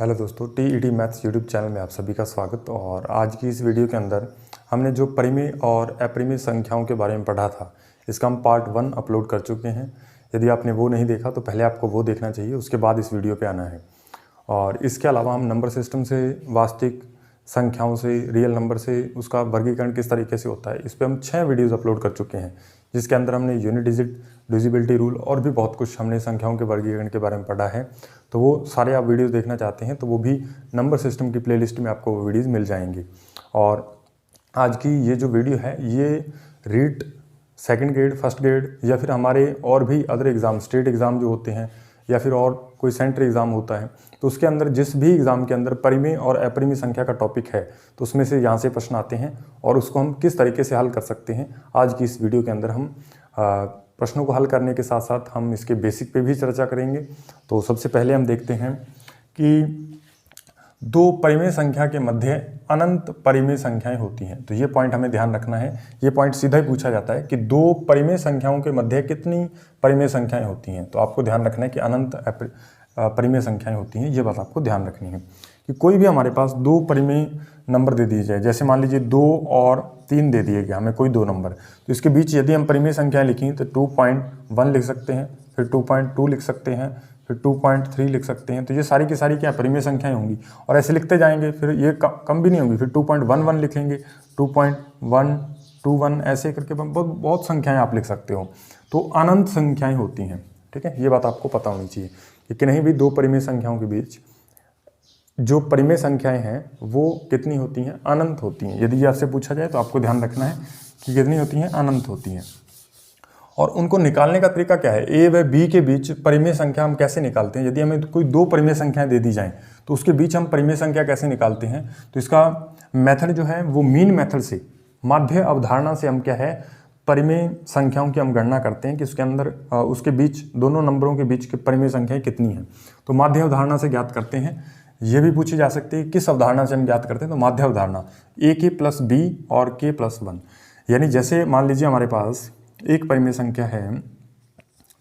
Hello दोस्तों, TET maths YouTube channel में आप सभी का स्वागत। और आज की इस वीडियो के अंदर हमने जो परिमेय और अपरिमेय संख्याओं के बारे में पढ़ा था, इसका हम पार्ट 1 अपलोड कर चुके हैं। यदि आपने वो नहीं देखा तो पहले आपको वो देखना चाहिए, उसके बाद इस वीडियो पे आना है। और इसके अलावा हम नंबर सिस्टम से, वास्तविक संख्याओं से, रियल नंबर से उसका वर्गीकरण किस तरीके से होता है, इस पर हम 6 वीडियोज़ अपलोड कर चुके हैं, जिसके अंदर हमने यूनिट डिजिट, डिविजिबिलिटी रूल और भी बहुत कुछ हमने संख्याओं के वर्गीकरण के बारे में पढ़ा है। तो वो सारे आप वीडियोस देखना चाहते हैं तो वो भी नंबर सिस्टम की प्लेलिस्ट में आपको वो वीडियोस मिल जाएंगी। और आज की ये जो वीडियो है ये REET second grade, first grade या फिर हमारे और भी अदर एग्ज़ाम, स्टेट एग्ज़ाम जो होते हैं या फिर और कोई सेंटर एग्ज़ाम होता है, तो उसके अंदर जिस भी एग्ज़ाम के अंदर परिमेय और अपरिमेय संख्या का टॉपिक है तो उसमें से यहाँ से प्रश्न आते हैं और उसको हम किस तरीके से हल कर सकते हैं। आज की इस वीडियो के अंदर हम प्रश्नों को हल करने के साथ साथ हम इसके बेसिक पे भी चर्चा करेंगे। तो सबसे पहले हम देखते हैं कि दो परिमेय संख्या के मध्य अनंत परिमेय संख्याएं होती हैं। तो ये पॉइंट हमें ध्यान रखना है। ये पॉइंट सीधा ही पूछा जाता है कि दो परिमेय संख्याओं के मध्य कितनी परिमेय संख्याएं होती हैं। तो आपको ध्यान रखना है कि अनंत परिमेय संख्याएं होती हैं। ये बात आपको ध्यान रखनी है कि कोई भी हमारे पास दो परिमेय नंबर दे दिए जाए, जैसे मान लीजिए 2 और 3 दे दिए गए हमें कोई दो नंबर, तो इसके बीच यदि हम परिमेय संख्याएं लिखें तो 2.1 लिख सकते हैं, फिर 2.2 लिख सकते हैं, फिर 2.3 लिख सकते हैं। तो ये सारी की सारी क्या परिमेय संख्याएं होंगी और ऐसे लिखते जाएंगे, फिर ये कम भी नहीं होंगी, फिर 2.11 लिखेंगे, 2.121 ऐसे करके बहुत संख्याएं आप लिख सकते हो। तो अनंत संख्याएं होती हैं। ठीक है, ये बात आपको पता होनी चाहिए कि कहीं भी दो परिमेय संख्याओं के बीच जो परिमेय संख्याएं हैं वो कितनी होती हैं, अनंत होती हैं। यदि आपसे पूछा जाए तो आपको ध्यान रखना है कि कितनी होती हैं, अनंत होती हैं। और उनको निकालने का तरीका क्या है, ए व बी के बीच परिमेय संख्या हम कैसे निकालते हैं। यदि हमें कोई दो परिमेय संख्याएं दे दी जाएं तो उसके बीच हम परिमेय संख्या कैसे निकालते हैं। तो इसका मेथड जो है वो मीन मेथड से, माध्य अवधारणा से हम क्या है परिमेय संख्याओं की हम गणना करते हैं कि उसके अंदर उसके बीच, दोनों नंबरों के बीच की परिमेय संख्याएं कितनी हैं। तो माध्य अवधारणा से ज्ञात करते हैं। ये भी पूछी जा सकती है किस अवधारणा से हम ज्ञात करते हैं। तो माध्य अवधारणा AK + B और K + 1, यानी जैसे मान लीजिए हमारे पास एक परिमेय संख्या है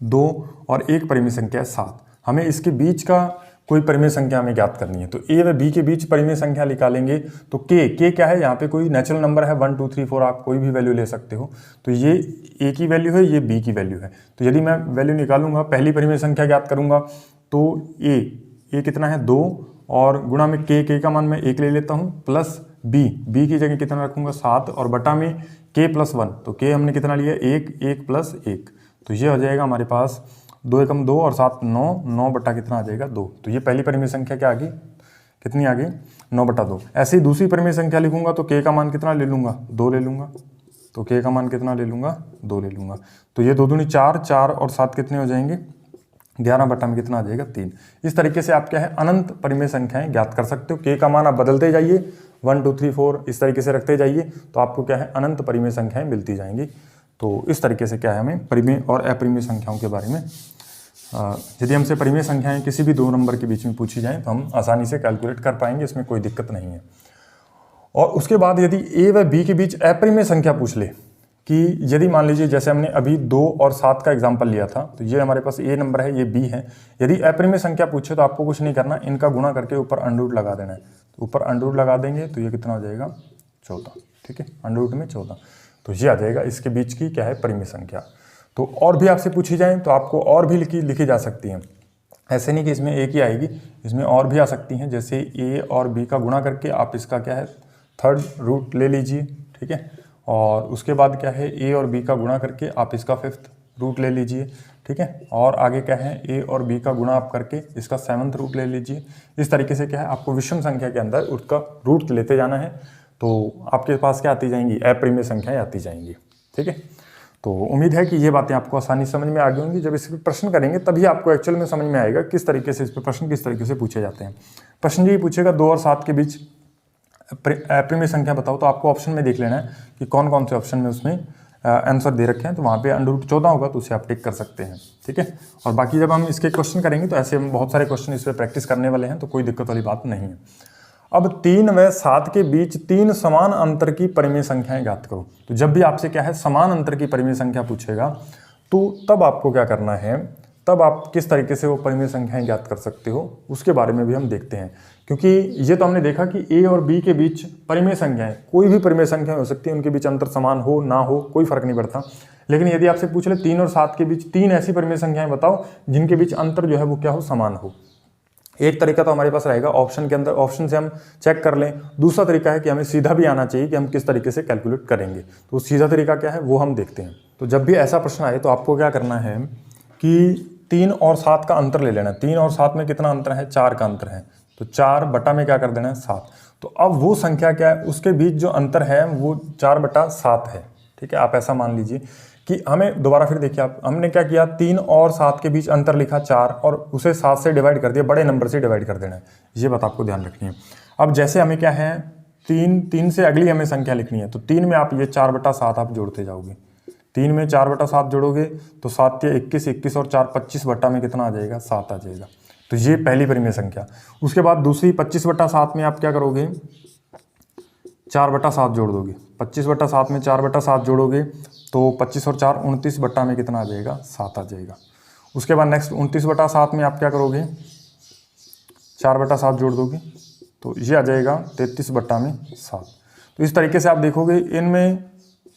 2 और एक परिमेय संख्या है 7, हमें इसके बीच का कोई परिमेय संख्या हमें ज्ञात करनी है। तो A व B के बीच परिमेय संख्या निकालेंगे तो K क्या है, यहाँ पे कोई नेचुरल नंबर है 1 2 3 4, आप कोई भी वैल्यू ले सकते हो। तो ये A की वैल्यू है, ये B की वैल्यू है। तो यदि मैं वैल्यू निकालूंगा, पहली परिमेय संख्या ज्ञात करूंगा तो A कितना है 2 और गुणा में K का मान मैं 1 ले लेता हूँ, प्लस B की जगह कितना रखूंगा 7 और बटा में K + 1। तो K हमने कितना लिया 1 + 1, तो ये हो जाएगा हमारे पास 2 एकम 2 और 7 9 बटा कितना आ जाएगा 2। तो ये पहली परिमेय संख्या क्या आ गई, कितनी आ गई 9/2। ऐसे ही दूसरी परिमेय संख्या लिखूंगा तो K का मान कितना ले लूंगा 2 ले लूंगा। तो K का मान कितना ले लूंगा 2 ले लूंगा। तो ये 2 दूनी 4 और 7 कितने हो जाएंगे 11 बटा में कितना आ जाएगा 3। इस तरीके से आप क्या है अनंत परिमेय संख्याएं ज्ञात कर सकते हो। K का मान आप बदलते जाइए, 1 2 3 4 इस तरीके से रखते जाइए तो आपको क्या है अनंत परिमेय संख्याएं मिलती जाएंगी। तो इस तरीके से क्या है हमें परिमेय और अपरिमेय संख्याओं के बारे में, यदि हमसे परिमेय संख्याएं किसी भी दो नंबर के बीच में पूछी जाएं तो हम आसानी से कैलकुलेट कर पाएंगे, इसमें कोई दिक्कत नहीं है। और उसके बाद यदि A व B के बीच अपरिमेय संख्या पूछ ले कि यदि मान लीजिए जैसे हमने अभी 2 और 7 का एग्जाम्पल लिया था, तो ये हमारे पास A नंबर है, ये B है। यदि अपरिमेय संख्या पूछे तो आपको कुछ नहीं करना, इनका गुणा करके ऊपर अंडर लगा देना है। तो ऊपर अंडर लगा देंगे तो ये कितना हो जाएगा 14। ठीक है, अंडर में 14, तो ये आ जाएगा इसके बीच की क्या है परिमेय संख्या। तो और भी आपसे पूछी जाए तो आपको और भी लिखी जा सकती हैं, ऐसे नहीं कि इसमें एक ही आएगी, इसमें और भी आ सकती हैं। जैसे A और B का गुणा करके आप इसका क्या है थर्ड रूट ले लीजिए। ठीक है, और उसके बाद क्या है A और B का गुणा करके आप इसका 5th रूट ले लीजिए। ठीक है, और आगे क्या है A और B का गुणा आप करके इसका 7th रूट ले लीजिए। इस तरीके से क्या है आपको विषम संख्या के अंदर उसका रूट लेते जाना है, तो आपके पास क्या आती जाएंगी अपरिमेय संख्याएं आती जाएंगी। ठीक है, तो उम्मीद है कि ये बातें आपको आसानी समझ में आ गई होंगी। जब इस पर प्रश्न करेंगे तभी आपको एक्चुअल में समझ में आएगा किस तरीके से इस पर प्रश्न किस तरीके से पूछे जाते हैं। प्रश्न ये पूछेगा 2 और 7 के बीच अपरिमेय संख्या बताओ, तो आपको ऑप्शन में देख लेना है कि कौन कौन से ऑप्शन में उसमें आंसर दे रखे हैं। तो वहाँ पे √14 होगा तो उसे आप टिक कर सकते हैं। ठीक है, और बाकी जब हम इसके क्वेश्चन करेंगे तो ऐसे हम बहुत सारे क्वेश्चन इस पर प्रैक्टिस करने वाले हैं, तो कोई दिक्कत वाली बात नहीं है। अब 3 व 7 के बीच 3 समान अंतर की परिमेय संख्याएं ज्ञात करो। तो जब भी आपसे क्या है समान अंतर की परिमेय संख्या पूछेगा तो तब आपको क्या करना है, तब आप किस तरीके से वो परिमेय संख्याएं ज्ञात कर सकते हो उसके बारे में भी हम देखते हैं। क्योंकि ये तो हमने देखा कि ए और बी के बीच परिमेय संख्याएं, कोई भी परिमेय संख्या हो सकती है, उनके बीच अंतर समान हो ना हो कोई फर्क नहीं पड़ता। लेकिन यदि आपसे पूछ ले 3 और 7 के बीच 3 ऐसी परिमेय संख्याएं बताओ जिनके बीच अंतर जो है वो क्या हो, समान हो। एक तरीका तो हमारे पास रहेगा ऑप्शन के अंदर, ऑप्शन से हम चेक कर लें। दूसरा तरीका है कि हमें सीधा भी आना चाहिए कि हम किस तरीके से कैलकुलेट करेंगे। तो सीधा तरीका क्या है वो हम देखते हैं। तो जब भी ऐसा प्रश्न आए तो आपको क्या करना है कि 3 और 7 का अंतर ले लेना। 3 और 7 में कितना अंतर है, 4 का अंतर है। तो 4 बटा में क्या कर देना है, 7। तो अब वो संख्या क्या है, उसके बीच जो अंतर है वो 4/7 है। ठीक है, आप ऐसा मान लीजिए कि हमें दोबारा फिर देखिए, आप हमने क्या किया, 3 और 7 के बीच अंतर लिखा 4 और उसे 7 से डिवाइड कर दिया, बड़े नंबर से डिवाइड कर देना है। ये बात आपको ध्यान रखनी है। अब जैसे हमें क्या है, 3 से अगली हमें संख्या लिखनी है। तो 3 में आप ये 4/7 आप जोड़ते जाओगे। 3 में 4/7 जोड़ोगे तो 7 या 21, 21 और 4 25 बटा में कितना आ जाएगा, 7 आ जाएगा। तो ये पहली परिमेय संख्या। उसके बाद दूसरी 25/7 में आप क्या करोगे, 4/7 जोड़ दोगे। 25/7 में 4/7 जोड़ोगे तो 25 और 4 29 बटा में कितना आ जाएगा, 7 आ जाएगा। उसके बाद नेक्स्ट 29/7 में आप क्या करोगे, 4/7 जोड़ दोगे तो ये आ जाएगा 33 बटा में 7। तो इस तरीके से आप देखोगे इनमें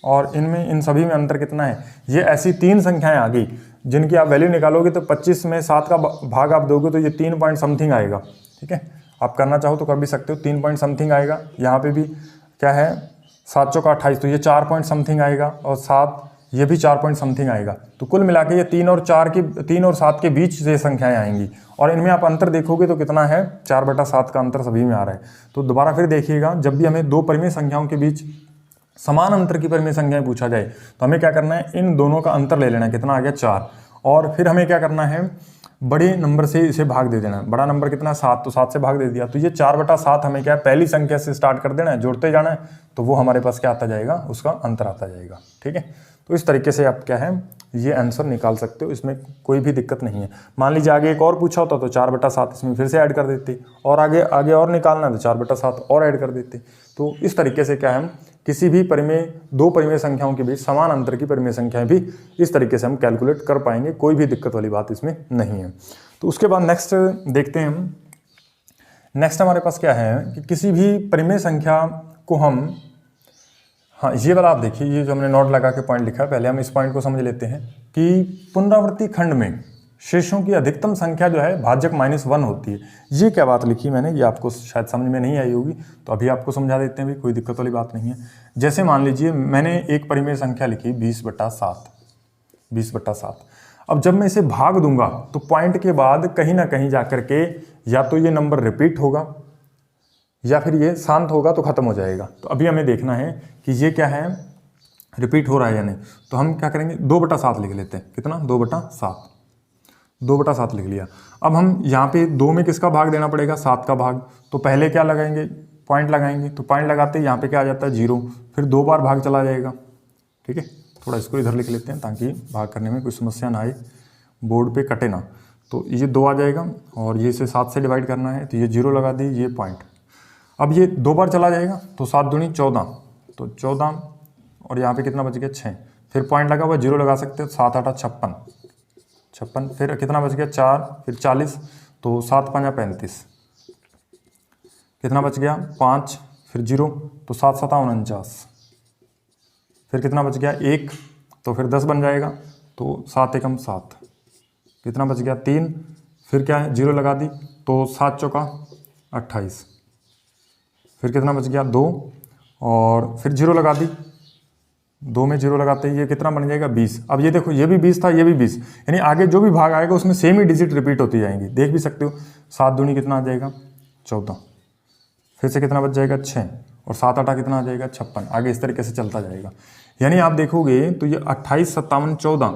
और इनमें, इन सभी में अंतर कितना है। ये ऐसी 3 संख्याएं आ गई जिनकी आप वैल्यू निकालोगे तो 25 में 7 का भाग आप दोगे तो ये 3 पॉइंट समथिंग आएगा। ठीक है, आप करना चाहो तो कर भी सकते हो, 3 पॉइंट समथिंग आएगा। यहाँ पे भी क्या है, 7 चौका 28, तो ये 4 पॉइंट समथिंग आएगा और 7 ये भी 4 पॉइंट समथिंग आएगा। तो कुल मिला के ये 3 और 7 के बीच से संख्याएं आएंगी और इनमें आप अंतर देखोगे तो कितना है, 4/7 का अंतर सभी में आ रहा है। तो दोबारा फिर देखिएगा, जब भी हमें दो परिमेय संख्याओं के बीच समान अंतर की परिमेय संख्याएं पूछा जाए तो हमें क्या करना है, इन दोनों का अंतर ले लेना है, कितना आ गया 4। और फिर हमें क्या करना है, बड़े नंबर से इसे भाग दे देना है। बड़ा नंबर कितना, 7, तो 7 से भाग दे दिया। तो ये 4/7 हमें क्या है, पहली संख्या से स्टार्ट कर देना है, जोड़ते जाना है, तो वो हमारे पास क्या आता जाएगा, उसका अंतर आता जाएगा। ठीक है, तो इस तरीके से आप क्या है ये आंसर निकाल सकते हो, इसमें कोई भी दिक्कत नहीं है। मान लीजिए आगे एक और पूछा होता तो 4/7 इसमें फिर से ऐड कर देते, और आगे और निकालना है तो 4/7 और ऐड कर देते। तो इस तरीके से क्या है, किसी भी दो परिमेय संख्याओं के बीच समान अंतर की परिमेय संख्याएं भी इस तरीके से हम कैलकुलेट कर पाएंगे, कोई भी दिक्कत वाली बात इसमें नहीं है। तो उसके बाद नेक्स्ट देखते हैं हम। नेक्स्ट हमारे पास क्या है कि किसी भी परिमेय संख्या को हम, हाँ ये वाला आप देखिए, ये जो हमने नोट लगा के पॉइंट लिखा है, पहले हम इस पॉइंट को समझ लेते हैं कि पुनरावृत्ति खंड में शेषों की अधिकतम संख्या जो है भाजक -1 होती है। ये क्या बात लिखी मैंने, ये आपको शायद समझ में नहीं आई होगी, तो अभी आपको समझा देते हैं, भी कोई दिक्कत वाली बात नहीं है। जैसे मान लीजिए मैंने एक परिमेय संख्या लिखी 20/7, 20/7। अब जब मैं इसे भाग दूंगा तो पॉइंट के बाद कहीं ना कहीं जाकर के या तो ये नंबर रिपीट होगा या फिर ये शांत होगा तो खत्म हो जाएगा। तो अभी हमें देखना है कि ये क्या है, रिपीट हो रहा है या नहीं। तो हम क्या करेंगे, 2/7 लिख लेते हैं। कितना, 2/7, 2/7 लिख लिया। अब हम यहाँ पे 2 में किसका भाग देना पड़ेगा, 7 का भाग। तो पहले क्या लगाएंगे, पॉइंट लगाएंगे। तो पॉइंट लगाते यहाँ पे क्या आ जाता है, 0, फिर 2 बार भाग चला जाएगा। ठीक है, थोड़ा इसको इधर लिख लेते हैं ताकि भाग करने में कोई समस्या ना आए, बोर्ड पे कटे ना। तो ये 2 आ जाएगा और ये इसे 7 से डिवाइड करना है, तो ये 0 लगा दी, ये पॉइंट। अब ये 2 बार चला जाएगा तो 7 दूनी 14, तो 14 और यहाँ पे कितना बच गया, 6। फिर पॉइंट लगा हुआ, 0 लगा सकते हो, 7 8 56, फिर कितना बच गया, 4, फिर 40, तो 7 5 35, कितना बच गया, 5, फिर 0, तो 7 7 49, फिर कितना बच गया, 1, तो फिर 10 बन जाएगा, तो 7 1 7, कितना बच गया, 3, फिर क्या है 0 लगा दी, तो 7 चौका 28, फिर कितना बच गया, 2, और फिर 0 लगा दी, 2 में 0 लगाते ही ये कितना बन जाएगा, 20। अब ये देखो, ये भी 20 था, ये भी 20, यानी आगे जो भी भाग आएगा उसमें सेम ही डिजिट रिपीट होती जाएंगी। देख भी सकते हो, 7 दूनी कितना आ जाएगा, 14, फिर से कितना बच जाएगा, 6, और 7 8 कितना आ जाएगा, 56। आगे इस तरीके से चलता जाएगा। यानी आप देखोगे तो ये 28 57 14,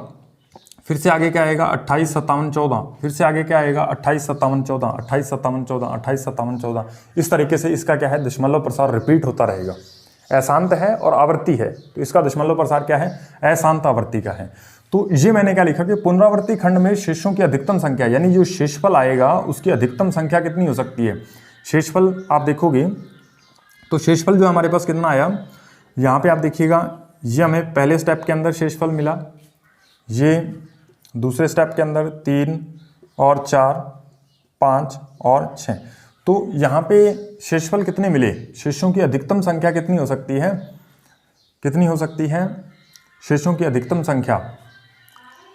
फिर से आगे क्या आएगा, 28 57 14, फिर से आगे क्या आएगा, 28 57 14, 28 57 14, 28 57 14। इस तरीके से इसका क्या है, दशमलव प्रसार रिपीट होता रहेगा। अशांत है और आवर्ती है, तो इसका दशमलव प्रसार क्या है, अशांत आवर्ती का है। तो ये मैंने क्या लिखा कि पुनरावृत्ति खंड में शेषों की अधिकतम संख्या, यानी जो शेषफल आएगा उसकी अधिकतम संख्या कितनी हो सकती है। शेषफल आप देखोगे तो शेषफल जो हमारे पास कितना आया, यहाँ पे आप देखिएगा, ये हमें पहले स्टेप के अंदर शेषफल मिला, ये दूसरे स्टेप के अंदर 3 और 4, 5 और 6। तो यहाँ पे शेषफल कितने मिले, शेषों की अधिकतम संख्या कितनी हो सकती है, कितनी हो सकती है शेषों की अधिकतम संख्या,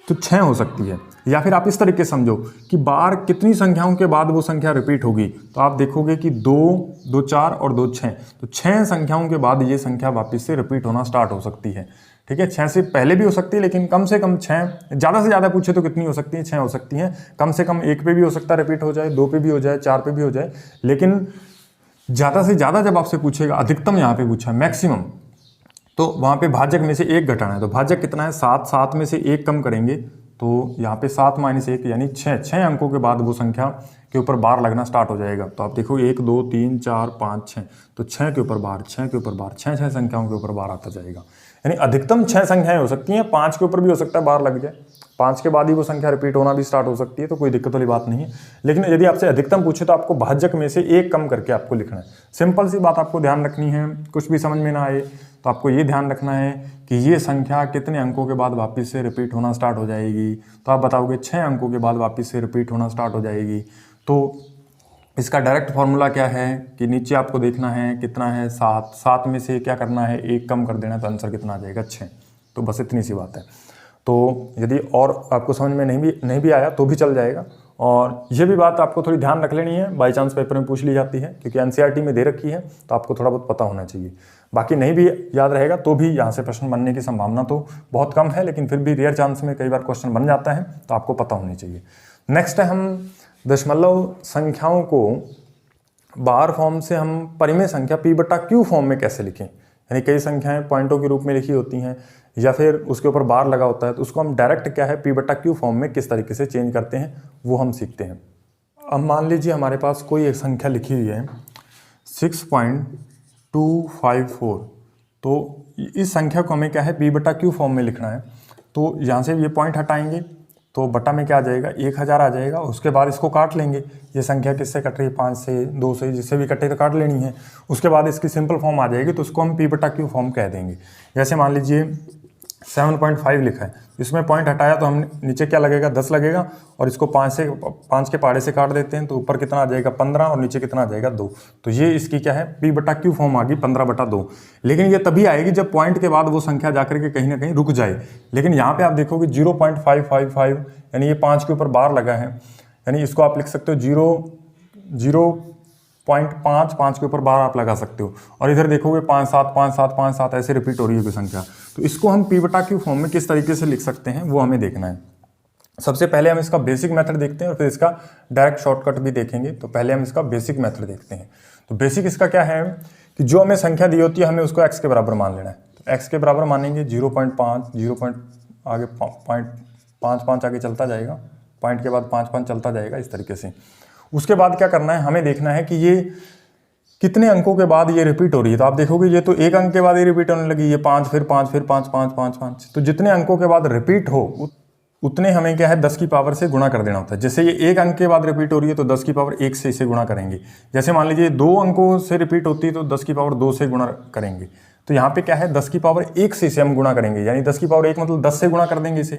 तो 6 हो सकती है। या फिर आप इस तरीके से समझो कि बार कितनी संख्याओं के बाद वो संख्या रिपीट होगी, तो आप देखोगे कि 2, 2 4 और 2 6, तो 6 संख्याओं के बाद ये संख्या वापस से रिपीट होना स्टार्ट हो सकती है। ठीक है, 6 से पहले भी हो सकती है, लेकिन कम से कम 6, ज़्यादा से ज़्यादा पूछे तो कितनी हो सकती है, 6 हो सकती हैं। कम से कम 1 पे भी हो सकता है रिपीट हो जाए, 2 पे भी हो जाए, 4 पे भी हो जाए, लेकिन ज़्यादा से ज़्यादा जब आपसे पूछेगा, अधिकतम यहाँ पे पूछा मैक्सिमम, तो वहाँ पे भाजक में से 1 घटाना है। तो भाजक कितना है 7, 7 में से 1 कम करेंगे तो यहाँ पे 7 - 1 यानी 6 अंकों के बाद वो संख्या के ऊपर बार लगना स्टार्ट हो जाएगा। तो आप देखो 1 2 3 4 5 6, तो 6 के ऊपर बार, 6 के ऊपर बार, 6 संख्याओं के ऊपर बार आता जाएगा। यानी अधिकतम 6 संख्याएं हो सकती हैं, 5 के ऊपर भी हो सकता है बार लग जाए, 5 के बाद ही वो संख्या रिपीट होना भी स्टार्ट हो सकती है, तो कोई दिक्कत वाली बात नहीं है। लेकिन यदि आपसे अधिकतम पूछे तो आपको भाजक में से 1 कम करके आपको लिखना है। सिंपल सी बात आपको ध्यान रखनी है, कुछ भी समझ में ना आए तो आपको ये ध्यान रखना है कि ये संख्या कितने अंकों के बाद वापस से रिपीट होना स्टार्ट हो जाएगी। तो आप बताओगे 6 अंकों के बाद वापस से रिपीट होना स्टार्ट हो जाएगी। तो इसका डायरेक्ट फॉर्मूला क्या है कि नीचे आपको देखना है कितना है 7, 7 में से क्या करना है 1 कम कर देना, तो आंसर कितना आ जाएगा 6। तो बस इतनी सी बात है। तो यदि और आपको समझ में नहीं भी आया तो भी चल जाएगा। और ये भी बात आपको थोड़ी ध्यान रख लेनी है, बाई चांस पेपर में पूछ ली जाती है, क्योंकि एनसीईआरटी में दे रखी है तो आपको थोड़ा बहुत पता होना चाहिए। बाकी नहीं भी याद रहेगा तो भी यहाँ से प्रश्न बनने की संभावना तो बहुत कम है, लेकिन फिर भी रेयर चांस में कई बार क्वेश्चन बन जाता है, तो आपको पता होनी चाहिए। नेक्स्ट है हम दशमलव संख्याओं को बार फॉर्म से हम परिमेय संख्या P/Q फॉर्म में कैसे लिखें। यानी कई संख्याएं पॉइंटों के रूप में लिखी होती हैं या फिर उसके ऊपर बार लगा होता है, तो उसको हम डायरेक्ट क्या है P/Q फॉर्म में किस तरीके से चेंज करते हैं वो हम सीखते हैं। अब मान लीजिए हमारे पास कोई एक संख्या लिखी हुई है 6.254, तो इस संख्या को हमें क्या है P/Q फॉर्म में लिखना है। तो यहाँ से ये पॉइंट हटाएंगे तो बटा में क्या आ जाएगा 1000 आ जाएगा। उसके बाद इसको काट लेंगे, ये संख्या किससे कट रही है 5 से, 2 से, जिससे भी कटे तो काट लेनी है। उसके बाद इसकी सिंपल फॉर्म आ जाएगी, तो उसको हम P/Q फॉर्म कह देंगे। जैसे मान लीजिए 7.5 लिखा है, इसमें पॉइंट हटाया तो हम नीचे क्या लगेगा 10 लगेगा, और इसको 5 के पहाड़े से काट देते हैं तो ऊपर कितना आ जाएगा 15 और नीचे कितना आ जाएगा 2। तो ये इसकी क्या है P/Q फॉर्म आ गई 15/2। लेकिन ये तभी आएगी जब पॉइंट के बाद वो संख्या जाकर के कहीं ना कहीं रुक जाए। लेकिन यहाँ पे आप देखोगे 0.555 यानी ये 5 के ऊपर बार लगा है, यानी इसको आप लिख सकते हो 0.5 के ऊपर बार आप लगा सकते हो। और इधर देखोगे 5 7 5 7 5 7 ऐसे रिपीट हो रही है कोई संख्या। तो इसको हम P/Q फॉर्म में किस तरीके से लिख सकते हैं वो हमें देखना है। सबसे पहले हम इसका बेसिक मेथड देखते हैं और फिर इसका डायरेक्ट शॉर्टकट भी देखेंगे। तो पहले हम इसका बेसिक मेथड देखते हैं। तो बेसिक इसका क्या है कि जो हमें संख्या दी होती है हमें उसको x के बराबर मान लेना है। तो x के बराबर मानेंगे 0.5, 0. आगे 0.55 आगे चलता जाएगा, पॉइंट के बाद 5 चलता जाएगा इस तरीके से। उसके बाद क्या करना है, हमें देखना है कि ये कितने अंकों के बाद ये रिपीट हो रही है। तो आप देखोगे ये तो 1 अंक के बाद ये रिपीट होने लगी, ये 5 फिर 5 फिर 5 5 5 5। तो जितने अंकों के बाद रिपीट हो उतने हमें क्या है 10 की पावर से गुणा कर देना होता है। जैसे ये 1 अंक के बाद रिपीट हो रही है तो 10 की पावर 1 से इसे गुणा करेंगे। जैसे मान लीजिए 2 अंकों से रिपीट होती है तो 10 की पावर 2 से गुणा करेंगे। तो यहाँ पे क्या है 10 की पावर 1 से इसे हम गुणा करेंगे, यानी 10 की पावर 1 मतलब 10 से गुणा कर देंगे इसे।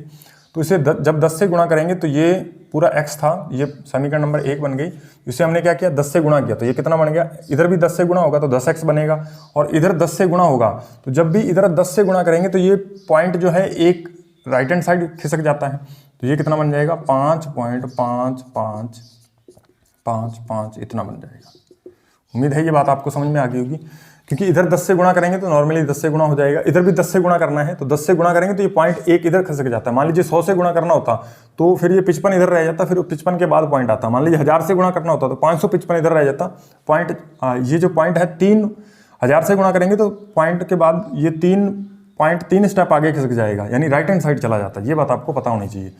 तो इसे जब 10 से गुणा करेंगे तो ये पूरा x था, ये समीकरण नंबर 1 बन गई। इसे हमने क्या किया 10 से गुणा किया तो ये कितना बन गया, इधर भी 10 से गुणा होगा तो 10x बनेगा, और इधर 10 से गुणा होगा तो जब भी इधर 10 से गुणा करेंगे तो ये पॉइंट जो है एक राइट हैंड साइड खिसक जाता है। तो ये कितना बन जाएगा 5.5555 इतना बन जाएगा। उम्मीद है ये बात आपको समझ में आ गई होगी, क्योंकि इधर 10 से गुणा करेंगे तो नॉर्मली 10 से गुणा हो जाएगा, इधर भी 10 से गुणा करना है तो 10 से गुणा करेंगे तो ये पॉइंट एक इधर खसक जाता है। मान लीजिए 100 से गुणा करना होता तो फिर ये 55 इधर रह जाता, फिर 55 के बाद पॉइंट आता। मान लीजिए 1000 से गुणा करना होता तो 555 इधर रह जाता पॉइंट। ये जो पॉइंट है 3000 से गुणा करेंगे तो पॉइंट के बाद ये 3 स्टेप आगे खिसक जाएगा, यानी राइट हैंड साइड चला जाता है। ये बात आपको पता होनी चाहिए।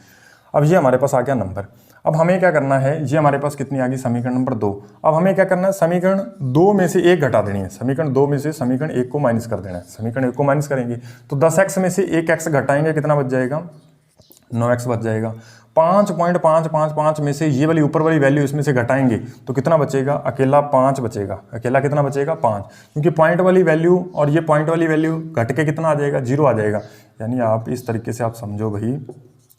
अब ये हमारे पास आ गया नंबर। अब हमें क्या करना है, ये हमारे पास कितनी आ गई समीकरण नंबर 2। अब हमें क्या करना है समीकरण 2 में से 1 घटा देनी है, समीकरण 2 में से समीकरण 1 को माइनस कर देना है। समीकरण 1 को माइनस करेंगे तो 10x में से 1x घटाएंगे, कितना बच जाएगा 9x बच जाएगा। 5.555 में से ये वाली ऊपर वाली वैल्यू इसमें से घटाएंगे तो कितना बचेगा, अकेला 5 बचेगा। अकेला कितना बचेगा 5, क्योंकि पॉइंट वाली वैल्यू और ये पॉइंट वाली वैल्यू घट के कितना आ जाएगा 0 आ जाएगा। यानी आप इस तरीके से आप समझो भाई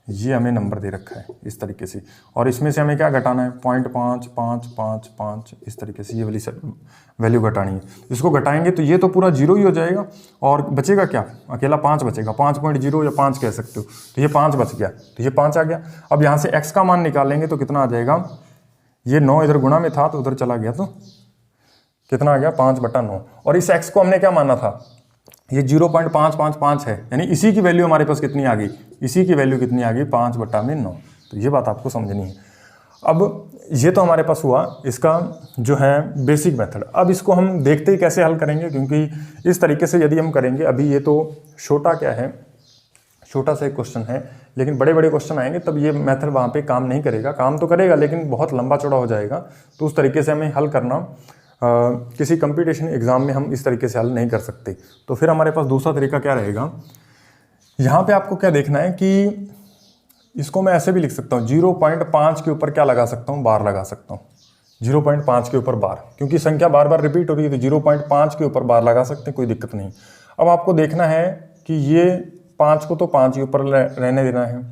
ये हमें नंबर दे रखा है इस तरीके से, और इसमें से हमें क्या घटाना है 0.55555 इस तरीके से ये वाली वैल्यू घटानी है। इसको घटाएंगे तो ये तो पूरा 0 ही हो जाएगा और बचेगा क्या, अकेला 5 बचेगा, 5.0 या 5 कह सकते हो। तो ये 5 बच गया, तो ये 5 आ गया। अब यहाँ से x का मान निकालेंगे तो कितना आ जाएगा, ये 9 इधर गुणा में था तो उधर चला गया, तो कितना आ गया 5/9। और इस x को हमने क्या माना था, ये 0.555 है, यानी इसी की वैल्यू हमारे पास कितनी आ गई, इसी की वैल्यू कितनी आ गई 5/9। तो ये बात आपको समझनी है। अब ये तो हमारे पास हुआ इसका जो है बेसिक मेथड। अब इसको हम देखते ही कैसे हल करेंगे, क्योंकि इस तरीके से यदि हम करेंगे, अभी ये तो छोटा क्या है, छोटा सा एक क्वेश्चन है, लेकिन बड़े बड़े क्वेश्चन आएंगे तब ये मेथड वहाँ पे काम नहीं करेगा, काम तो करेगा लेकिन बहुत लंबा चौड़ा हो जाएगा। तो उस तरीके से हमें हल करना किसी कंपटीशन एग्जाम में हम इस तरीके से हल नहीं कर सकते। तो फिर हमारे पास दूसरा तरीका क्या रहेगा, यहाँ पे आपको क्या देखना है कि इसको मैं ऐसे भी लिख सकता हूँ, 0.5 के ऊपर क्या लगा सकता हूँ, बार लगा सकता हूँ। 0.5 के ऊपर बार, क्योंकि संख्या बार बार रिपीट हो रही है तो 0.5 के ऊपर बार लगा सकते हैं, कोई दिक्कत नहीं। अब आपको देखना है कि ये 5 को तो 5 के ऊपर रहने देना है,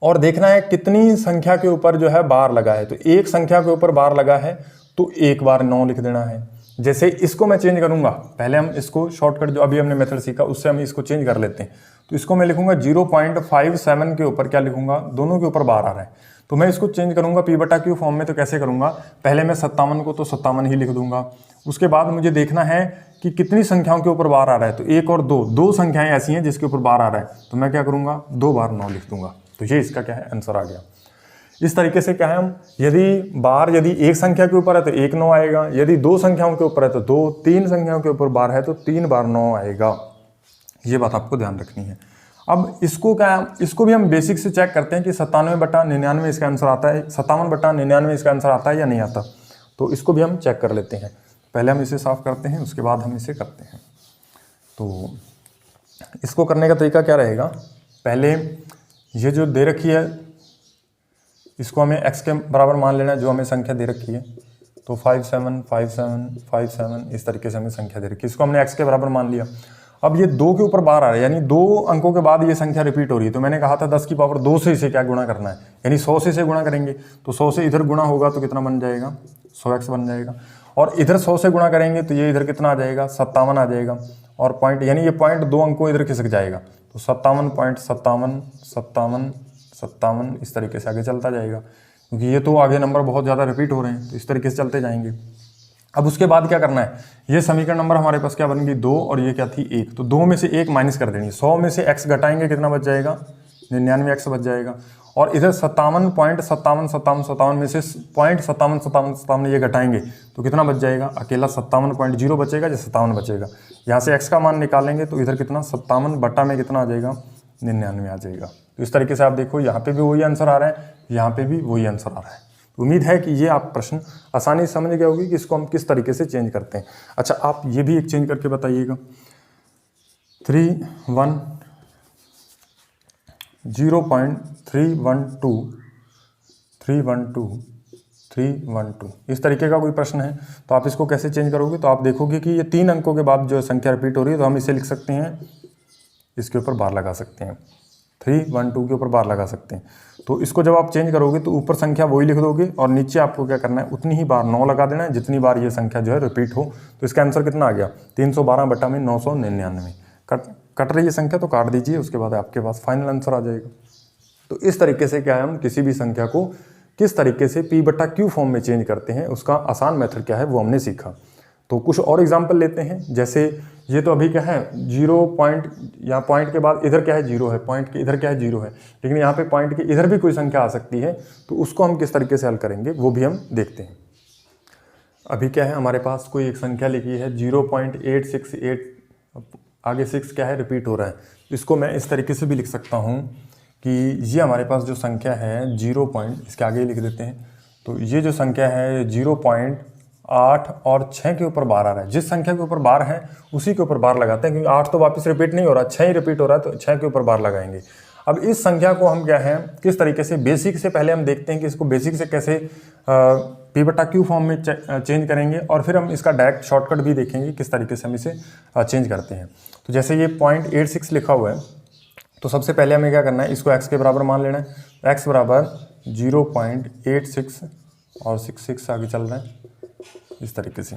और देखना है कितनी संख्या के ऊपर जो है बार लगा है। तो एक संख्या के ऊपर बार लगा है तो एक बार 9 लिख देना है। जैसे इसको मैं चेंज करूंगा, पहले हम इसको शॉर्टकट जो अभी हमने मेथड सीखा उससे हम इसको चेंज कर लेते हैं। तो इसको मैं लिखूंगा 0.57 के ऊपर क्या लिखूंगा, दोनों के ऊपर बार आ रहा है, तो मैं इसको चेंज करूंगा P/Q फॉर्म में। तो कैसे करूंगा, पहले मैं 57 को तो 57 ही लिख दूंगा। उसके बाद मुझे देखना है कि कितनी संख्याओं के ऊपर बार आ रहा है, तो 1 और 2, 2 संख्याएं ऐसी हैं जिसके ऊपर बार आ रहा है, तो मैं क्या करूंगा 2 बार 9 लिख दूंगा। तो ये इसका क्या है आंसर आ गया। इस तरीके से क्या है, हम यदि एक संख्या के ऊपर है तो 1 9 आएगा, यदि 2 संख्याओं के ऊपर है तो 2, 3 संख्याओं के ऊपर बार है तो 3 बार 9 आएगा। ये बात आपको ध्यान रखनी है। अब इसको भी हम बेसिक से चेक करते हैं कि 97/99 इसका आंसर आता है, 57/99 इसका आंसर आता है या नहीं आता। तो इसको भी हम चेक कर लेते हैं। पहले हम इसे साफ करते हैं, उसके बाद हम इसे करते हैं। तो इसको करने का तरीका क्या रहेगा, पहले ये जो दे रखी है इसको हमें x के बराबर मान लेना है, जो हमें संख्या दे रखी है। तो 57 57 57 इस तरीके से हमें संख्या दे रखी है, इसको हमने x के बराबर मान लिया। अब ये 2 के ऊपर बार आ रहा है, यानी 2 अंकों के बाद ये संख्या रिपीट हो रही है। तो मैंने कहा था 10 की पावर 2 से इसे क्या गुणा करना है, यानी 100 से इसे गुणा करेंगे। तो 100 से इधर गुणा होगा तो कितना बन जाएगा, 100x बन जाएगा। और इधर 100 से गुणा करेंगे तो ये इधर कितना आ जाएगा, 57 आ जाएगा। और पॉइंट यानी ये पॉइंट 2 अंकों इधर खिसक जाएगा, तो 57.57 इस तरीके से आगे चलता जाएगा, क्योंकि ये तो आगे नंबर बहुत ज़्यादा रिपीट हो रहे हैं, तो इस तरीके से चलते जाएंगे। अब उसके बाद क्या करना है, ये समीकरण नंबर हमारे पास क्या बन गई 2 और ये क्या थी 1, तो 2 में से 1 माइनस कर देनी। 100 में से x घटाएंगे कितना बच जाएगा, 99x बच जाएगा। और इधर 57.57 में से 0.57 ये घटाएंगे तो कितना बच जाएगा, अकेला 57.0 बचेगा या 57 बचेगा। यहाँ से x का मान निकालेंगे तो इधर कितना 57 बटा में कितना आ जाएगा, 99 आ जाएगा। तो इस तरीके से आप देखो यहाँ पे भी वही आंसर आ रहा है, यहाँ पे भी वही आंसर आ रहा है। उम्मीद है कि ये आप प्रश्न आसानी से समझ गए होगी कि इसको हम किस तरीके से चेंज करते हैं। अच्छा, आप ये भी एक चेंज करके बताइएगा, 0.312 इस तरीके का कोई प्रश्न है तो आप इसको कैसे चेंज करोगे। तो आप देखोगे कि ये 3 अंकों के बाद जो संख्या रिपीट हो रही है, तो हम इसे लिख सकते हैं, इसके ऊपर बार लगा सकते हैं, 312 के ऊपर बार लगा सकते हैं। तो इसको जब आप चेंज करोगे तो ऊपर संख्या वही लिख दोगे और नीचे आपको क्या करना है, उतनी ही बार 9 लगा देना है जितनी बार ये संख्या जो है रिपीट हो। तो इसका आंसर कितना आ गया, 312/999। कट रही है संख्या तो काट दीजिए, उसके बाद आपके पास फाइनल आंसर आ जाएगा। तो इस तरीके से क्या है, हम किसी भी संख्या को किस तरीके से P/Q फॉर्म में चेंज करते हैं, उसका आसान मेथड क्या है वो हमने सीखा। तो कुछ और एग्जाम्पल लेते हैं। जैसे ये तो अभी क्या है 0 पॉइंट, यहाँ पॉइंट के बाद इधर क्या है 0 है, पॉइंट के इधर क्या है 0 है, लेकिन यहाँ पे पॉइंट के इधर भी कोई संख्या आ सकती है, तो उसको हम किस तरीके से हल करेंगे वो भी हम देखते हैं। अभी क्या है हमारे पास कोई एक संख्या लिखी है 0.868, आगे 6 क्या है रिपीट हो रहा है। इसको मैं इस तरीके से भी लिख सकता हूँ कि ये हमारे पास जो संख्या है 0 पॉइंट, इसके आगे ही लिख देते हैं। तो ये जो संख्या है 0.8 और 6 के ऊपर बार आ रहा है, जिस संख्या के ऊपर बार है उसी के ऊपर बार लगाते हैं, क्योंकि 8 तो वापस रिपीट नहीं हो रहा, 6 ही रिपीट हो रहा है, तो 6 के ऊपर बार लगाएंगे। अब इस संख्या को हम क्या है किस तरीके से बेसिक से पहले हम देखते हैं कि इसको बेसिक से कैसे P/Q फॉर्म में चेंज करेंगे, और फिर हम इसका डायरेक्ट शॉर्टकट भी देखेंगे किस तरीके से हम इसे चेंज करते हैं। तो जैसे ये 0.86 लिखा हुआ है, तो सबसे पहले हमें क्या करना है, इसको x के बराबर मान लेना है। x बराबर 0.86 और 66 आगे चल रहा है इस तरीके से।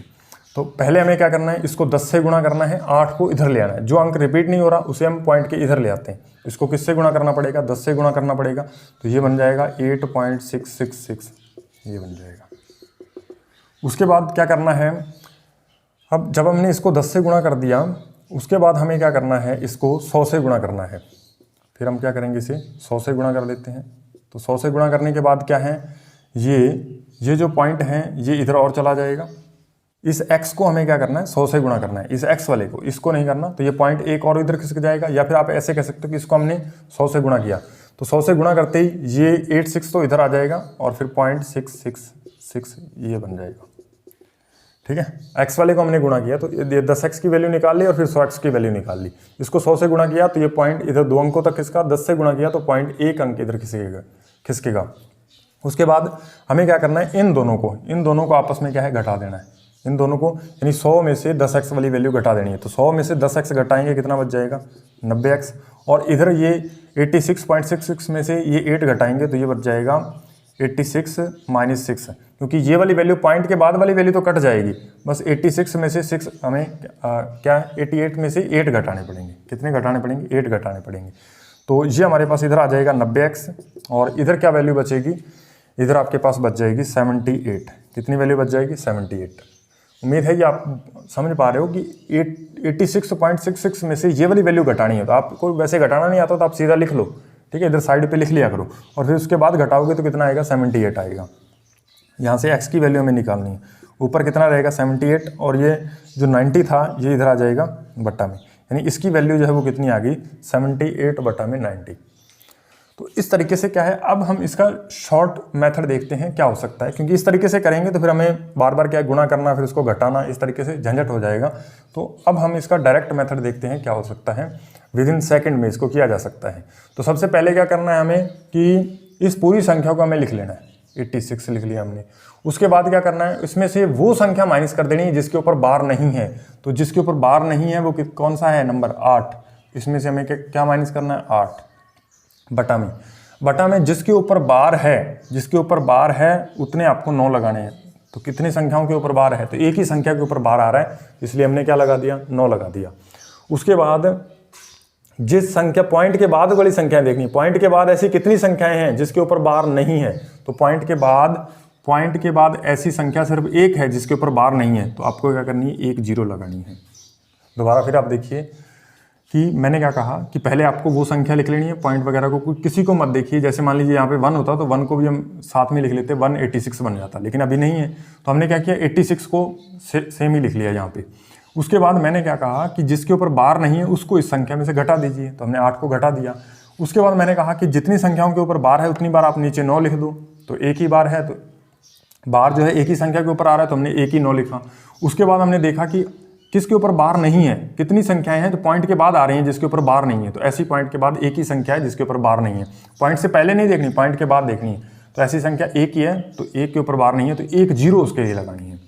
तो पहले हमें क्या करना है, इसको 10 से गुणा करना है, 8 को इधर ले आना है। जो अंक रिपीट नहीं हो रहा उसे हम पॉइंट के इधर ले आते हैं। इसको किससे गुणा करना पड़ेगा, 10 से गुणा करना पड़ेगा। तो ये बन जाएगा 8.666, ये बन जाएगा। उसके बाद क्या करना है, अब जब हमने इसको 10 से गुणा कर दिया, उसके बाद हमें क्या करना है, इसको 100 से गुणा करना है। फिर हम क्या करेंगे, इसे 100 से गुणा कर लेते हैं। तो 100 से गुणा करने के बाद क्या है, ये जो पॉइंट है ये इधर और चला जाएगा। इस x को हमें क्या करना है, 100 से गुणा करना है, इस x वाले को, इसको नहीं करना। तो ये पॉइंट एक और इधर खिसक जाएगा, या फिर आप ऐसे कह सकते हो कि इसको हमने 100 से गुणा किया। तो 100 से गुणा करते ही ये 86 तो इधर आ जाएगा और फिर 0.666 ये बन जाएगा। ठीक है, x वाले को हमने गुणा किया तो ये 10x की वैल्यू निकाल ली और फिर 100x की वैल्यू निकाल ली। इसको 100 से गुणा किया तो ये पॉइंट इधर 2 अंकों तक खिसका, 10 से गुणा किया तो पॉइंट 1 अंक इधर खिसकेगा। उसके बाद हमें क्या करना है, इन दोनों को आपस में क्या है, घटा देना है। इन दोनों को, यानी 100 में से 10x वाली वैल्यू घटा देनी है। तो 100 में से 10x घटाएंगे, कितना बच जाएगा, 90x। और इधर ये 86.66 में से ये 8 घटाएंगे तो ये बच जाएगा 86 - 6, क्योंकि ये वाली वैल्यू पॉइंट के बाद वाली वैल्यू तो कट जाएगी। बस 86 में से 6 हमें क्या 88 में से 8 घटाने पड़ेंगे। कितने घटाने पड़ेंगे, 8 घटाने पड़ेंगे। तो ये हमारे पास इधर आ जाएगा 90x, और इधर क्या वैल्यू बचेगी, इधर आपके पास बच जाएगी 78। कितनी वैल्यू बच जाएगी, 78। उम्मीद है कि आप समझ पा रहे हो कि 86.66 में से ये वाली वैल्यू घटानी है। तो आपको वैसे घटाना नहीं आता तो आप सीधा लिख लो, ठीक है, इधर साइड पे लिख लिया करो, और फिर उसके बाद घटाओगे तो कितना आएगा, 78 आएगा। यहाँ से x की वैल्यू हमें निकालनी है। ऊपर कितना रहेगा, 78, और ये जो 90 था ये इधर आ जाएगा बट्टा में, यानी इसकी वैल्यू जो है वो कितनी आ गई, 78 बट्टा में 90। तो इस तरीके से क्या है, अब हम इसका शॉर्ट मेथड देखते हैं क्या हो सकता है, क्योंकि इस तरीके से करेंगे तो फिर हमें बार बार क्या गुणा करना, फिर उसको घटाना, इस तरीके से झंझट हो जाएगा। तो अब हम इसका डायरेक्ट मेथड देखते हैं क्या हो सकता है, विद इन सेकेंड में इसको किया जा सकता है। तो सबसे पहले क्या करना है हमें कि इस पूरी संख्या को हमें लिख लेना है। 86 लिख लिया हमने। उसके बाद क्या करना है, इसमें से वो संख्या माइनस कर देनी है जिसके ऊपर बार नहीं है। तो जिसके ऊपर बार नहीं है वो कौन सा है, नंबर 8। इसमें से हमें क्या माइनस करना है, 8 बटा में जिसके ऊपर बार है उतने आपको 9 लगाने हैं। तो कितनी संख्याओं के ऊपर बार है, तो एक ही संख्या के ऊपर बार आ रहा है, इसलिए हमने क्या लगा दिया, 9 लगा दिया। उसके बाद जिस संख्या पॉइंट के बाद वाली संख्या देखनी, पॉइंट के बाद ऐसी कितनी संख्याएं हैं जिसके ऊपर बार नहीं है। तो पॉइंट के बाद ऐसी संख्या सिर्फ एक है जिसके ऊपर बार नहीं है। तो आपको क्या करनी है, 1 0 लगानी है। दोबारा फिर आप देखिए कि मैंने क्या कहा कि पहले आपको वो संख्या लिख लेनी है, पॉइंट वगैरह को किसी को मत देखिए। जैसे मान लीजिए यहाँ पे 1 होता तो 1 को भी हम साथ में लिख लेते, 186 बन जाता, लेकिन अभी नहीं है। तो हमने क्या किया, 86 को सेम ही लिख लिया यहाँ पे। उसके बाद मैंने क्या कहा कि जिसके ऊपर बार नहीं है उसको इस संख्या में से घटा दीजिए। तो हमने 8 को घटा दिया। उसके बाद मैंने कहा कि जितनी संख्याओं के ऊपर बार है उतनी बार आप नीचे 9 लिख दो। तो एक ही बार है, तो बार जो है एक ही संख्या के ऊपर आ रहा है, तो हमने एक ही 9 लिखा। उसके बाद हमने देखा कि किसके ऊपर बार नहीं है, कितनी संख्याएं हैं, तो पॉइंट के बाद आ रही हैं जिसके ऊपर बार नहीं है। तो ऐसी पॉइंट के बाद एक ही संख्या है जिसके ऊपर बार नहीं है। पॉइंट से पहले नहीं देखनी, पॉइंट के बाद देखनी है। तो ऐसी संख्या एक ही है, तो एक के ऊपर बार नहीं है, तो 1 0 उसके लिए लगानी है।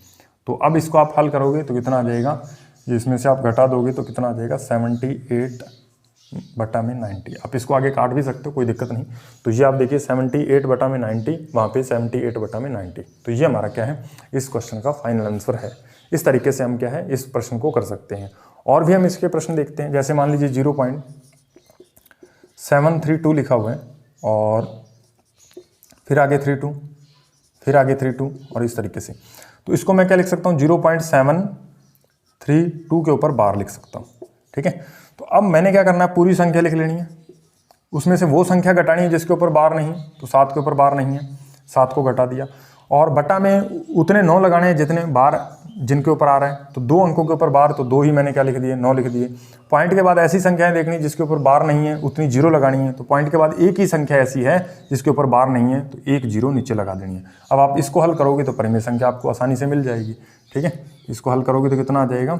तो अब इसको आप हल करोगे तो कितना आ जाएगा, इसमें से आप घटा दोगे तो कितना आ जाएगा, 78 बटा में 90। आप इसको आगे काट भी सकते हो, कोई दिक्कत नहीं। तो ये आप देखिए 78 बटा में 90, वहाँ पे 78 बटा में 90। तो ये हमारा क्या है, इस क्वेश्चन का फाइनल आंसर है। इस तरीके से हम क्या है, इस प्रश्न को कर सकते हैं। और भी हम इसके प्रश्न देखते हैं। जैसे मान लीजिए 0.732 लिखा हुआ है, और फिर आगे 32, फिर आगे 32, और इस तरीके से। तो इसको मैं क्या लिख सकता हूँ, 0.732 के ऊपर बार लिख सकता हूँ। ठीक है, तो अब मैंने क्या करना है, पूरी संख्या लिख लेनी है, उसमें से वो संख्या घटानी है जिसके ऊपर बार नहीं। तो 7 के ऊपर बार नहीं है, 7 को घटा दिया, और बटा में उतने 9 लगाने हैं जितने बार जिनके ऊपर आ रहा है। तो 2 अंकों के ऊपर बार, तो 2 ही मैंने क्या लिख दिए, 9 लिख दिए। पॉइंट के बाद ऐसी संख्याएं देखनी जिसके ऊपर बार नहीं है, उतनी 0 लगानी है। तो पॉइंट के बाद एक ही संख्या ऐसी है जिसके ऊपर बार नहीं है, तो 1 0 नीचे लगा देनी है। अब आप इसको हल करोगे तो परिमेय संख्या आपको आसानी से मिल जाएगी। ठीक है, इसको हल करोगे तो कितना आ जाएगा,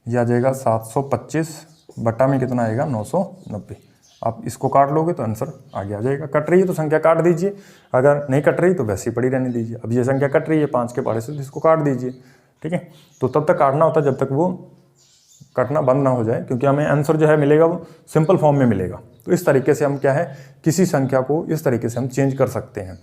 यह आ जाएगा 725 बटा में कितना आएगा, 990। आप इसको काट लोगे तो आंसर आगे आ जाएगा। कट रही है तो संख्या काट दीजिए, अगर नहीं कट रही तो वैसे ही पड़ी रहने दीजिए। अब ये संख्या कट रही है 5 के पारे से, तो इसको काट दीजिए। ठीक है, तो तब तक काटना होता है जब तक वो कटना बंद ना हो जाए, क्योंकि हमें आंसर जो है मिलेगा वो सिंपल फॉर्म में मिलेगा। तो इस तरीके से हम क्या है किसी संख्या को इस तरीके से हम चेंज कर सकते हैं।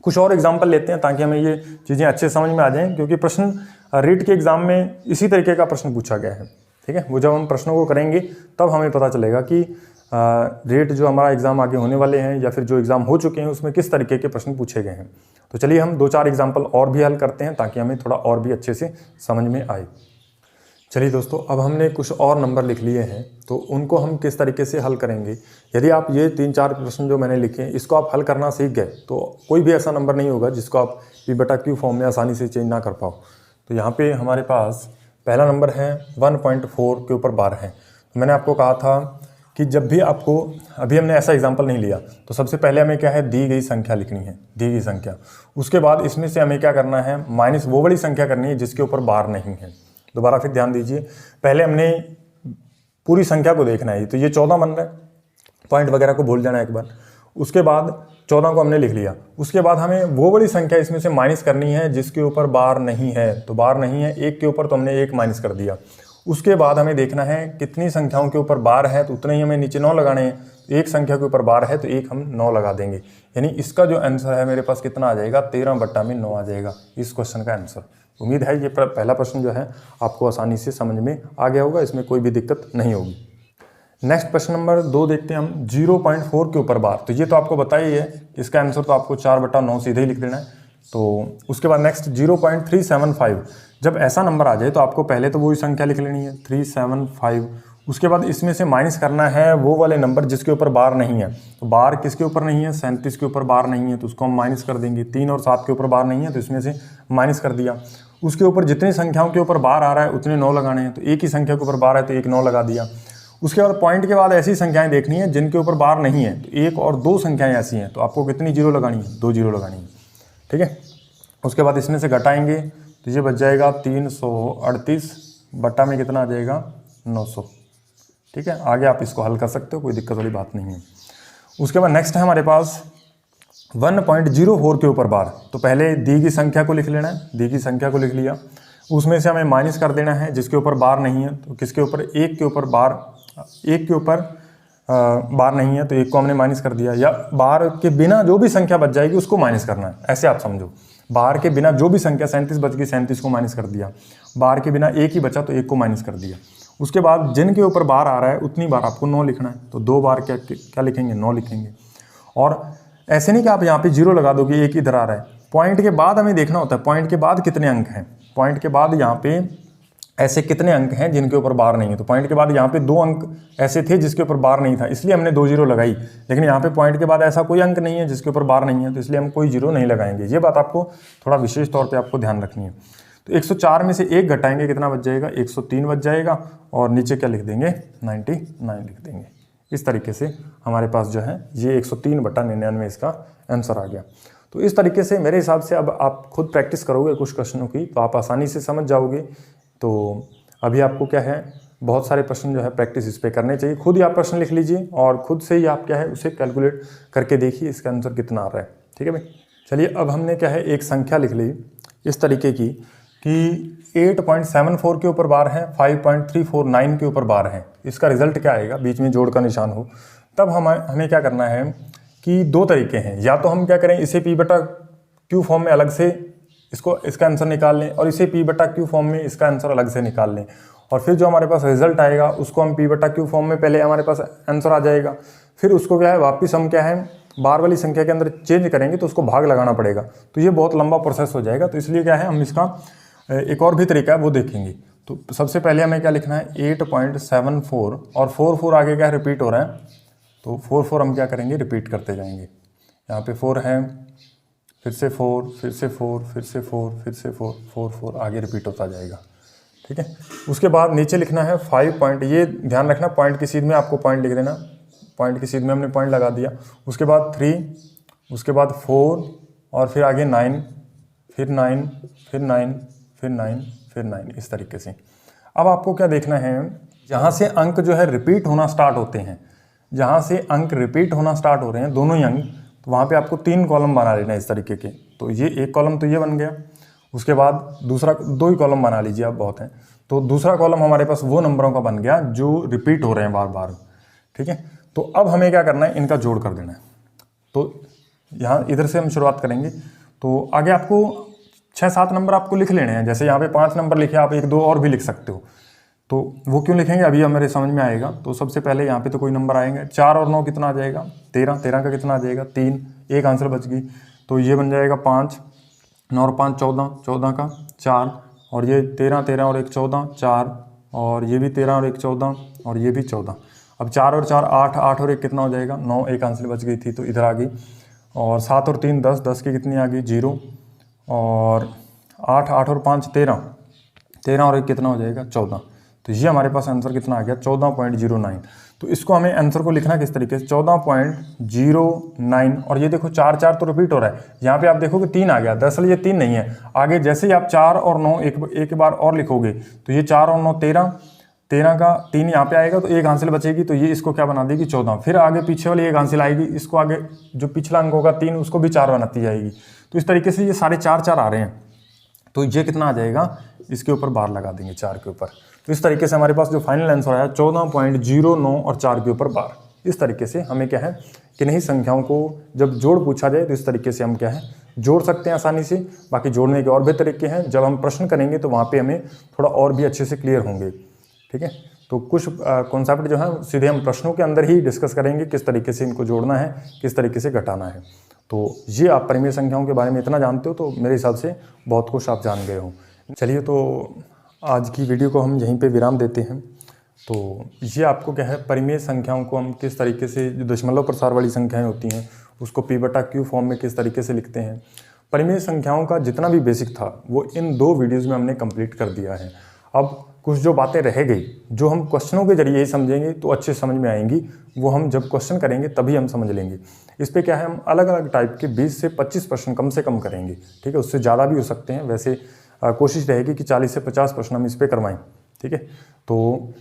कुछ और एग्जाम्पल लेते हैं ताकि हमें ये चीज़ें अच्छे समझ में आ जाएं, क्योंकि प्रश्न रीट के एग्जाम में इसी तरीके का प्रश्न पूछा गया है। ठीक है, वो जब हम प्रश्नों को करेंगे तब हमें पता चलेगा कि रेट जो हमारा एग्जाम आगे होने वाले हैं या फिर जो एग्जाम हो चुके हैं उसमें किस तरीके के प्रश्न पूछे गए हैं। तो चलिए हम 2-4 एग्जाम्पल और भी हल करते हैं ताकि हमें थोड़ा और भी अच्छे से समझ में आए। चलिए दोस्तों, अब हमने कुछ और नंबर लिख लिए हैं, तो उनको हम किस तरीके से हल करेंगे। यदि आप ये 3-4 प्रश्न जो मैंने लिखे हैं इसको आप हल करना सीख गए तो कोई भी ऐसा नंबर नहीं होगा जिसको आप P/Q फॉर्म में आसानी से चेंज ना कर पाओ। तो यहाँ पे हमारे पास पहला नंबर है 1.4 के ऊपर 12 है। तो मैंने आपको कहा था कि जब भी आपको, अभी हमने ऐसा एग्जाम्पल नहीं लिया, तो सबसे पहले हमें क्या है दी गई संख्या लिखनी है, दी गई संख्या। उसके बाद इसमें से हमें क्या करना है, माइनस वो बड़ी संख्या करनी है जिसके ऊपर बार नहीं है। दोबारा फिर ध्यान दीजिए, पहले हमने पूरी संख्या को देखना है, तो ये 14 बन रहा है, पॉइंट वगैरह को भूल जाना एक बार। उसके बाद 14 को हमने लिख लिया, उसके बाद हमें वो बड़ी संख्या इसमें से माइनस करनी है जिसके ऊपर बार नहीं है। तो बार नहीं है 1 के ऊपर, तो हमने 1 माइनस कर दिया। उसके बाद हमें देखना है कितनी संख्याओं के ऊपर बार है, तो उतने ही हमें नीचे 9 लगाने हैं। एक संख्या के ऊपर बार है तो 1 हम 9 लगा देंगे, यानी इसका जो आंसर है मेरे पास कितना आ जाएगा, 13/9 आ जाएगा इस क्वेश्चन का आंसर। उम्मीद है ये पहला प्रश्न जो है आपको आसानी से समझ में आ गया होगा, इसमें कोई भी दिक्कत नहीं होगी। नेक्स्ट प्रश्न नंबर 2 देखते हैं हम, 0.4 के ऊपर बार। तो ये तो आपको पता ही है, इसका आंसर तो आपको 4/9 सीधे ही लिख देना है। तो उसके बाद नेक्स्ट 0.375, जब ऐसा नंबर आ जाए तो आपको पहले तो वही संख्या लिख लेनी है 375। उसके बाद इसमें से माइनस करना है वो वाले नंबर जिसके ऊपर बार नहीं है। तो बार किसके ऊपर नहीं है, 37 के ऊपर बार नहीं है, तो उसको हम माइनस कर देंगे। 3 और 7 के ऊपर बार नहीं है तो इसमें से माइनस कर दिया। उसके ऊपर जितनी संख्याओं के ऊपर बार आ रहा है उतने 9 लगाने हैं, तो एक ही संख्या के ऊपर बार है तो 1 9 लगा दिया। उसके बाद पॉइंट के बाद ऐसी संख्याएं देखनी है जिनके ऊपर बार नहीं है, तो 1 और 2 संख्याएं ऐसी हैं, तो आपको कितनी जीरो लगानी है, 2 जीरो लगानी है। ठीक है, उसके बाद इसमें से घटाएंगे तो ये बच जाएगा 338 बट्टा में कितना आ जाएगा, 900। ठीक है, आगे आप इसको हल कर सकते हो, कोई दिक्कत वाली बात नहीं है। उसके बाद नेक्स्ट है हमारे पास 1.04 के ऊपर बार। तो पहले दी की संख्या को लिख लेना है, दी की संख्या को लिख लिया, उसमें से हमें माइनस कर देना है जिसके ऊपर बार नहीं है। तो किसके ऊपर, 1 के ऊपर बार, 1 के ऊपर बार नहीं है तो 1 को हमने माइनस कर दिया, या बार के बिना जो भी संख्या बच जाएगी उसको माइनस करना है, ऐसे आप समझो। बार के बिना जो भी संख्या 37 बच गई, 37 को माइनस कर दिया। बार के बिना 1 ही बचा तो 1 को माइनस कर दिया। उसके बाद जिनके ऊपर बार आ रहा है उतनी बार आपको 9 लिखना है, तो 2 बार क्या लिखेंगे, 9 लिखेंगे। और ऐसे नहीं कि आप यहाँ पे 0 लगा दोगे, 1 इधर आ रहा है। पॉइंट के बाद हमें देखना होता है पॉइंट के बाद कितने अंक हैं, पॉइंट के बाद यहाँ पे ऐसे कितने अंक हैं जिनके ऊपर बार नहीं है। तो पॉइंट के बाद यहाँ पे 2 अंक ऐसे थे जिसके ऊपर बार नहीं था, इसलिए हमने 2 जीरो लगाई। लेकिन यहाँ पे पॉइंट के बाद ऐसा कोई अंक नहीं है जिसके ऊपर बार नहीं है, तो इसलिए हम कोई जीरो नहीं लगाएंगे। ये बात आपको थोड़ा विशेष तौर पे आपको ध्यान रखनी है। तो 104 में से 1 घटाएंगे, कितना बच जाएगा, 103 बच जाएगा, और नीचे क्या लिख देंगे, 99 लिख देंगे। इस तरीके से हमारे पास जो है ये 103/99 इसका आंसर आ गया। तो इस तरीके से मेरे हिसाब से अब आप खुद प्रैक्टिस करोगे कुछ क्वेश्चनों की तो आप आसानी से समझ जाओगे। तो अभी आपको क्या है, बहुत सारे प्रश्न जो है प्रैक्टिस इस पे करने चाहिए। खुद ही आप प्रश्न लिख लीजिए और खुद से ही आप क्या है उसे कैलकुलेट करके देखिए इसका आंसर कितना आ रहा है। ठीक है भाई, चलिए अब हमने क्या है एक संख्या लिख ली इस तरीके की कि 8.74 के ऊपर बार है, 5.349 के ऊपर बार है। इसका रिजल्ट क्या आएगा, बीच में जोड़ का निशान हो। तब हमें क्या करना है कि 2 तरीके हैं, या तो हम क्या करें इसे P/Q फॉर्म में अलग से इसका आंसर निकाल लें, और इसे P/Q फॉर्म में इसका आंसर अलग से निकाल लें, और फिर जो हमारे पास रिजल्ट आएगा उसको हम P/Q फॉर्म में पहले हमारे पास आंसर आ जाएगा, फिर उसको क्या है वापस हम क्या है बार वाली संख्या के अंदर चेंज करेंगे तो उसको भाग लगाना पड़ेगा। तो ये बहुत लंबा प्रोसेस हो जाएगा, तो इसलिए क्या है हम इसका एक और भी तरीका है वो देखेंगे। तो सबसे पहले हमें क्या लिखना है 8.74, और 4 आगे क्या रिपीट हो रहा है, तो 4 हम क्या करेंगे रिपीट करते जाएंगे। यहाँ पे 4 है, फिर से 4, फिर से 4, फिर से 4, फिर से 4 आगे रिपीट होता जाएगा। ठीक है, उसके बाद नीचे लिखना है 5 पॉइंट, ये ध्यान रखना पॉइंट की सीध में आपको पॉइंट लिख देना, पॉइंट की सीध में हमने पॉइंट लगा दिया। उसके बाद 3, उसके बाद 4, और फिर आगे 9, फिर 9, फिर 9, फिर 9, फिर 9, इस तरीके से। अब आपको क्या देखना है, जहाँ से अंक जो है रिपीट होना स्टार्ट होते हैं, जहाँ से अंक रिपीट होना स्टार्ट हो रहे हैं दोनों ही अंक, तो वहाँ पे आपको 3 कॉलम बना लेना है इस तरीके के। तो ये एक कॉलम तो ये बन गया, उसके बाद दूसरा 2 ही कॉलम बना लीजिए आप, बहुत हैं। तो दूसरा कॉलम हमारे पास वो नंबरों का बन गया जो रिपीट हो रहे हैं बार बार। ठीक है, तो अब हमें क्या करना है, इनका जोड़ कर देना है। तो यहाँ इधर से हम शुरुआत करेंगे। तो आगे आपको 6-7 नंबर आपको लिख लेने हैं। जैसे यहाँ पे 5 नंबर लिखे, आप 1-2 और भी लिख सकते हो। तो वो क्यों लिखेंगे अभी हमारे समझ में आएगा। तो सबसे पहले यहाँ पे तो कोई नंबर आएंगे। 4 और 9 कितना आ जाएगा, 13। 13 का कितना आ जाएगा, 3। एक आंसर बच गई। तो ये बन जाएगा 5। 9 और 5 14, 14 का 4। और ये 13, 13 और 1 14, 4। और ये भी 13 और 1 14, और ये भी 14। अब 4 और 4 8, 8 और 1 कितना हो जाएगा, 9। एक आंसर बच गई थी तो इधर आ गई। और 7 और 3 10, 10 की कितनी आ गई, 0। और 8, 8 और 5 13, 13 और 1 कितना हो जाएगा, 14। तो ये हमारे पास आंसर कितना आ गया, 14.09। तो इसको हमें आंसर को लिखना किस तरीके से, 14.09। और ये देखो 4 4 तो रिपीट हो रहा है। यहाँ पे आप देखोगे 3 आ गया, दरअसल ये 3 नहीं है। आगे जैसे ही आप 4 और 9 एक बार और लिखोगे तो ये 4 और 9 13, 13 का 3 यहाँ पे आएगा तो एक हासिल बचेगी, तो ये इसको क्या बना देगी, 14। फिर आगे पीछे वाली एक हासिल आएगी, इसको आगे जो पिछला अंक होगा 3, उसको भी 4 बनाती जाएगी। तो इस तरीके से ये सारे 4 4 आ रहे हैं। तो ये कितना आ जाएगा, इसके ऊपर बार लगा देंगे 4 के ऊपर। तो इस तरीके से हमारे पास जो फाइनल आंसर आया 14.09 और 4 के ऊपर बार। इस तरीके से हमें क्या है कि नहीं, संख्याओं को जब जोड़ पूछा जाए तो इस तरीके से हम क्या है जोड़ सकते हैं आसानी से। बाकी जोड़ने के और भी तरीके हैं, जब हम प्रश्न करेंगे तो वहाँ पे हमें थोड़ा और भी अच्छे से क्लियर होंगे। ठीक है, तो कुछ कॉन्सेप्ट जो है सीधे हम प्रश्नों के अंदर ही डिस्कस करेंगे, किस तरीके से इनको जोड़ना है, किस तरीके से घटाना है। तो ये आप परिमेय संख्याओं के बारे में इतना जानते हो तो मेरे हिसाब से बहुत कुछ आप जान गए हो। चलिए, तो आज की वीडियो को हम यहीं पे विराम देते हैं। तो ये आपको क्या है, परिमेय संख्याओं को हम किस तरीके से, जो दशमलव प्रसार वाली संख्याएं होती हैं उसको P/Q फॉर्म में किस तरीके से लिखते हैं, परिमेय संख्याओं का जितना भी बेसिक था वो इन 2 वीडियोज़ में हमने कंप्लीट कर दिया है। अब कुछ जो बातें रह गई, जो हम क्वेश्चनों के जरिए ही समझेंगे तो अच्छे समझ में आएंगी, वो हम जब क्वेश्चन करेंगे तभी हम समझ लेंगे। इस पे क्या है, हम अलग अलग टाइप के 20 से 25 प्रश्न कम से कम करेंगे। ठीक है, उससे ज़्यादा भी हो सकते हैं, वैसे कोशिश रहेगी कि 40 से 50 प्रश्न हम इस पे करवाएं। ठीक है, तो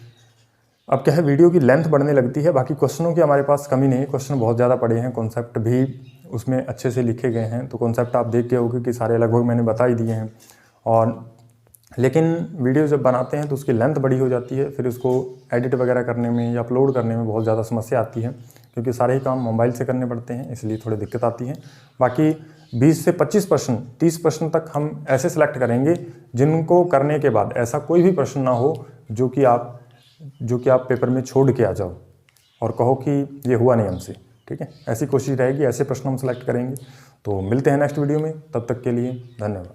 अब क्या है, वीडियो की लेंथ बढ़ने लगती है। बाकी क्वेश्चनों की हमारे पास कमी नहीं है, क्वेश्चन बहुत ज़्यादा पड़े हैं, कॉन्सेप्ट भी उसमें अच्छे से लिखे गए हैं। तो कॉन्सेप्ट आप देख के होगे कि सारे लगभग मैंने बता ही दिए हैं। और लेकिन वीडियो जब बनाते हैं तो उसकी लेंथ बड़ी हो जाती है, फिर उसको एडिट वगैरह करने में या अपलोड करने में बहुत ज़्यादा समस्या आती है, क्योंकि सारे ही काम मोबाइल से करने पड़ते हैं, इसलिए थोड़ी दिक्कत आती है। बाकी 20 से 25 प्रश्न, 30 प्रश्न तक हम ऐसे सेलेक्ट करेंगे जिनको करने के बाद ऐसा कोई भी प्रश्न ना हो जो कि आप पेपर में छोड़ के आ जाओ और कहो कि ये हुआ नहीं हमसे। ठीक है, ऐसी कोशिश रहेगी, ऐसे प्रश्न हम सेलेक्ट करेंगे। तो मिलते हैं नेक्स्ट वीडियो में, तब तक के लिए धन्यवाद।